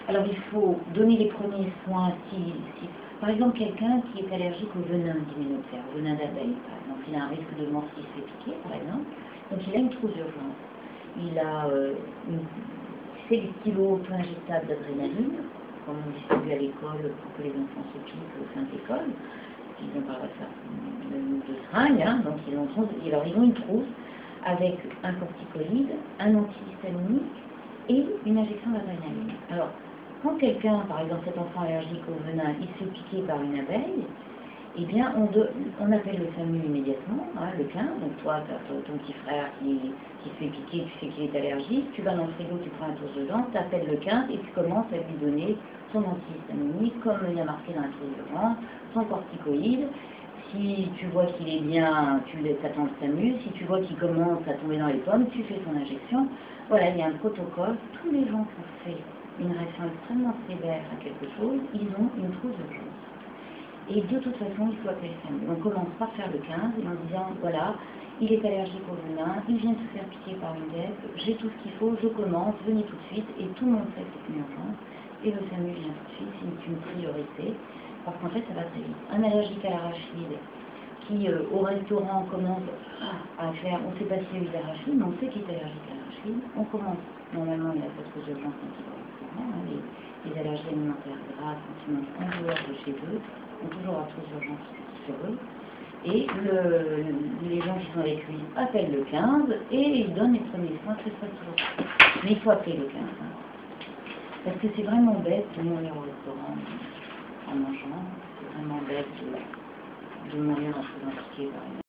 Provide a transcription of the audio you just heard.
Alors il faut donner les premiers soins par exemple, quelqu'un qui est allergique au venin d'hyménoptère, au venin d'abeille, par exemple, il a un risque de mort s'il se fait piquer, par exemple, donc il a une trousse d'urgence. Il a des stylos auto-injectables d'adrénaline, comme on distribue à l'école pour que les enfants se piquent au sein de l'école. Ils n'ont pas le droit de faire de seringue, hein, donc ils ont une trousse avec un corticoïde, un antihistaminique et une injection d'adrénaline. Alors, quand quelqu'un, par exemple cet enfant allergique au venin, il se fait piquer par une abeille, eh bien on appelle le SAMU immédiatement, hein, le 15, donc toi, tu as ton petit frère qui se fait piquer, tu sais qu'il est allergique, tu vas dans le frigo, tu prends un tour de dents, tu appelles le 15 et tu commences à lui donner son antihistaminique, comme il y a marqué dans la trousse d'urgence, son corticoïde. Si tu vois qu'il est bien, tu attends le SAMU. Si tu vois qu'il commence à tomber dans les pommes, tu fais son injection. Voilà, il y a un protocole. Tous les gens qui ont fait une réaction extrêmement sévère à quelque chose, ils ont une trousse d'urgence. Et de toute façon, il faut appeler le SAMU. On commence par faire le 15 et en disant, voilà, il est allergique au venin, il vient de se faire piquer par une guêpe, j'ai tout ce qu'il faut, je commence, venez tout de suite. Et tout le monde sait que c'est une urgence. Et le SAMU vient tout de suite, c'est une priorité. Parce qu'en fait, ça va très vite. Un allergique à l'arachide qui, au restaurant, commence à faire, on ne sait pas s'il y a eu d'arachide, mais on sait qu'il est allergique à l'arachide. On commence, normalement, il a pas trop d'urgence quand il va au restaurant. Hein, les allergies alimentaires graves, quand ils mangent en dehors de chez eux, ont toujours la trousse d'urgence sur eux. Et les gens qui sont avec lui appellent le 15 et ils donnent les premiers soins, que ce soit toujours. Mais il faut appeler le 15. Hein. Parce que c'est vraiment bête de mourir au restaurant en mangeant. C'est vraiment bête de mourir en se faisant piquer par une